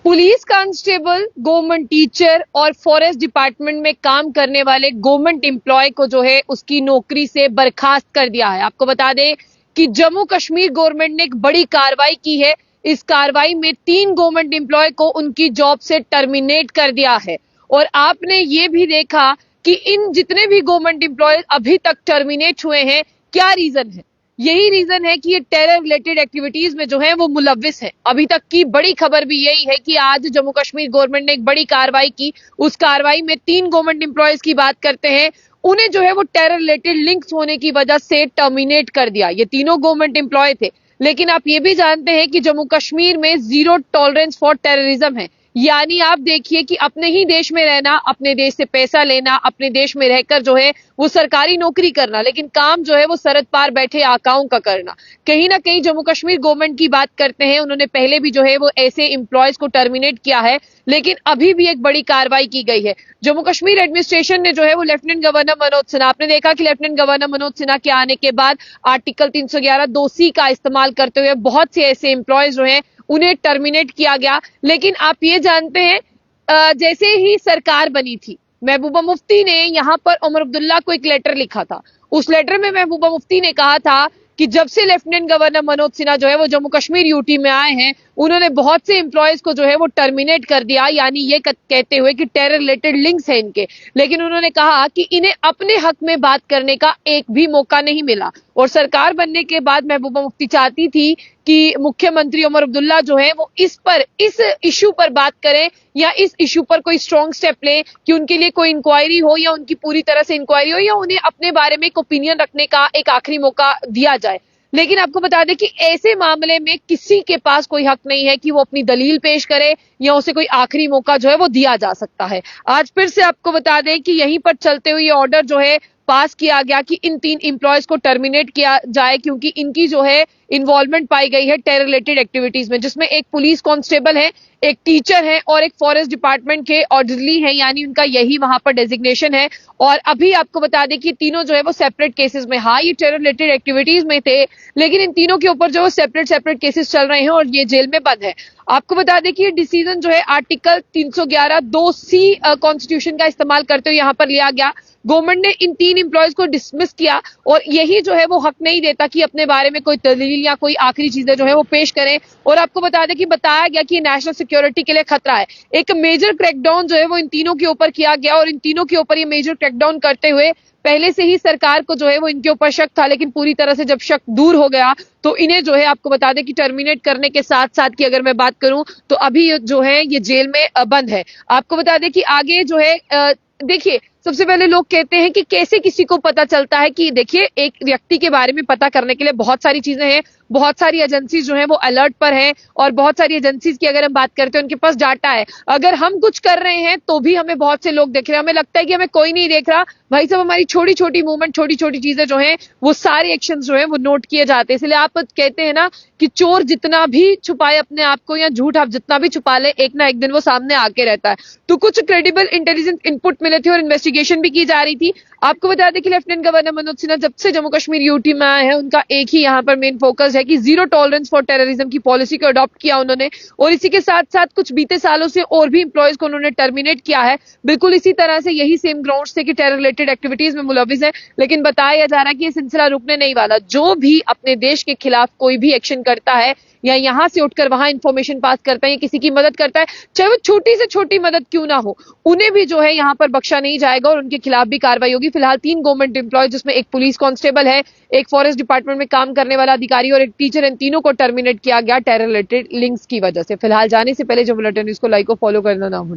Police constable, government teacher और forest department में काम करने वाले गवर्नमेंट एम्प्लॉय को जो है उसकी नौकरी से बर्खास्त कर दिया है। आपको बता दें कि जम्मू कश्मीर गवर्नमेंट ने एक बड़ी कार्रवाई की है। इस कार्रवाई में 3 गवर्नमेंट एम्प्लॉय को उनकी जॉब से टर्मिनेट कर दिया है। और आपने ये भी देखा कि इन जितने भी गवर्नमेंट एम्प्लॉय अभी तक टर्मिनेट हुए हैं, क्या रीजन है? यही रीजन है कि ये टेरर रिलेटेड एक्टिविटीज में जो है वो मुलव्विस है। अभी तक की बड़ी खबर भी यही है कि आज जम्मू कश्मीर गवर्नमेंट ने एक बड़ी कार्रवाई की। उस कार्रवाई में 3 गवर्नमेंट एम्प्लॉयज की बात करते हैं, उन्हें जो है वो टेरर रिलेटेड लिंक्स होने की वजह से टर्मिनेट कर दिया। ये तीनों गवर्नमेंट एम्प्लॉय थे। लेकिन आप ये भी जानते हैं कि जम्मू कश्मीर में जीरो टॉलरेंस फॉर टेररिज्म है। यानी आप देखिए कि अपने ही देश में रहना, अपने देश से पैसा लेना, अपने देश में रहकर जो है वो सरकारी नौकरी करना, लेकिन काम जो है वो सरहद पार बैठे आकाओं का करना। कहीं ना कहीं जम्मू कश्मीर गवर्नमेंट की बात करते हैं, उन्होंने पहले भी जो है वो ऐसे एम्प्लॉयज को टर्मिनेट किया है, लेकिन अभी भी एक बड़ी कार्रवाई की गई है। जम्मू कश्मीर एडमिनिस्ट्रेशन ने जो है वो लेफ्टिनेंट गवर्नर मनोज सिन्हा, आपने देखा कि लेफ्टिनेंट गवर्नर मनोज सिन्हा के आने के बाद आर्टिकल 311(2)(c) का इस्तेमाल करते हुए बहुत से ऐसे एम्प्लॉयज जो है उन्हें टर्मिनेट किया गया। लेकिन आप ये जानते हैं, जैसे ही सरकार बनी थी, महबूबा मुफ्ती ने यहाँ पर उमर अब्दुल्ला को एक लेटर लिखा था। उस लेटर में महबूबा मुफ्ती ने कहा था कि जब से लेफ्टिनेंट गवर्नर मनोज सिन्हा जो है वो जम्मू कश्मीर यूटी में आए हैं, उन्होंने बहुत से एम्प्लॉयज को जो है वो टर्मिनेट कर दिया, यानी ये कहते हुए कि टेरर रिलेटेड लिंक्स हैं इनके। लेकिन उन्होंने कहा कि इन्हें अपने हक में बात करने का एक भी मौका नहीं मिला। और सरकार बनने के बाद महबूबा मुफ्ती चाहती थी कि मुख्यमंत्री उमर अब्दुल्ला जो है वो इस इशू पर बात करें या इस इशू पर कोई स्ट्रॉन्ग स्टेप ले कि उनके लिए कोई इंक्वायरी हो या उनकी पूरी तरह से इंक्वायरी हो या उन्हें अपने बारे में एक ओपिनियन रखने का एक आखिरी मौका दिया जाए। लेकिन आपको बता दें कि ऐसे मामले में किसी के पास कोई हक नहीं है कि वो अपनी दलील पेश करे या उसे कोई आखिरी मौका जो है वो दिया जा सकता है। आज फिर से आपको बता दें कि यहीं पर चलते हुए ऑर्डर जो है पास किया गया कि इन 3 एम्प्लॉयज को टर्मिनेट किया जाए, क्योंकि इनकी जो है इन्वॉल्वमेंट पाई गई है टेरर रिलेटेड एक्टिविटीज में, जिसमें एक पुलिस कांस्टेबल है, एक टीचर है और एक फॉरेस्ट डिपार्टमेंट के ऑर्डरली है, यानी उनका यही वहां पर डेजिग्नेशन है। और अभी आपको बता दें कि तीनों जो है वो सेपरेट केसेस में, हाँ ये टेरर रिलेटेड एक्टिविटीज में थे, लेकिन इन तीनों के ऊपर जो है सेपरेट केसेस चल रहे हैं और ये जेल में बंद है। आपको बता दें कि ये डिसीजन जो है आर्टिकल 311(2)(c) कॉन्स्टिट्यूशन का इस्तेमाल करते हुए यहाँ पर लिया गया। गवर्नमेंट ने इन 3 एम्प्लॉयज को डिसमिस किया और यही जो है वो हक नहीं देता कि अपने बारे में कोई दलील या कोई आखिरी चीजें जो है वो पेश करें। और आपको बता दें कि बताया गया कि नेशनल सिक्योरिटी के लिए खतरा है। एक मेजर क्रैकडाउन जो है वो इन तीनों के ऊपर किया गया और इन तीनों के ऊपर ये मेजर क्रैकडाउन करते हुए पहले से ही सरकार को जो है वो इनके ऊपर शक था, लेकिन पूरी तरह से जब शक दूर हो गया तो इन्हें जो है आपको बता दें कि टर्मिनेट करने के साथ साथ की अगर मैं बात करूं तो अभी जो है ये जेल में बंद है। आपको बता दें कि आगे जो है देखिए, सबसे पहले लोग कहते हैं कि कैसे किसी को पता चलता है कि देखिए एक व्यक्ति के बारे में पता करने के लिए बहुत सारी चीजें हैं, बहुत सारी एजेंसीज जो है वो अलर्ट पर है और बहुत सारी एजेंसीज की अगर हम बात करते हैं उनके पास डाटा है। अगर हम कुछ कर रहे हैं तो भी हमें बहुत से लोग देख रहे हैं, हमें लगता है कि हमें कोई नहीं देख रहा। भाई साहब, हमारी छोटी छोटी मूवमेंट, छोटी छोटी चीजें जो है वो सारे एक्शन जो है वो नोट किए जाते हैं। इसलिए आप कहते हैं ना कि चोर जितना भी छुपाए अपने आप को या झूठ आप जितना भी छुपा ले, एक ना एक दिन वो सामने आके रहता है। तो कुछ क्रेडिबल इंटेलिजेंस इनपुट मिले थे और इन्वेस्टिगेशन भी की जा रही थी। आपको बता दें कि लेफ्टिनेंट गवर्नर मनोज सिन्हा जब से जम्मू कश्मीर यूटी में आए हैं, उनका एक ही यहाँ पर मेन फोकस है कि जीरो टॉलरेंस फॉर टेररिज्म की पॉलिसी को अडॉप्ट किया उन्होंने। और इसी के साथ साथ कुछ बीते सालों से और भी एम्प्लॉयज को उन्होंने टर्मिनेट किया है, बिल्कुल इसी तरह से, यही सेम ग्राउंड से कि टेरर रिलेटेड एक्टिविटीज में मुलविस है। लेकिन बताया जा रहा है कि ये सिलसिला रुकने नहीं वाला। जो भी अपने देश के खिलाफ कोई भी एक्शन करता है या यहाँ से उठकर वहां इंफॉर्मेशन पास करता है या किसी की मदद करता है, चाहे वो छोटी से छोटी मदद क्यों ना हो, उन्हें भी जो है यहाँ पर बख्शा नहीं जाएगा और उनके खिलाफ भी कार्रवाई होगी। फिलहाल 3 गवर्नमेंट एम्प्लॉय, जिसमें एक पुलिस कांस्टेबल है, एक फॉरेस्ट डिपार्टमेंट में काम करने वाला अधिकारी और एक टीचर, इन तीनों को टर्मिनेट किया गया टेरर रिलेटेड लिंक्स की वजह से। फिलहाल जाने से पहले जो बुलेटिन न्यूज़ को लाइक और फॉलो करना ना भूलें।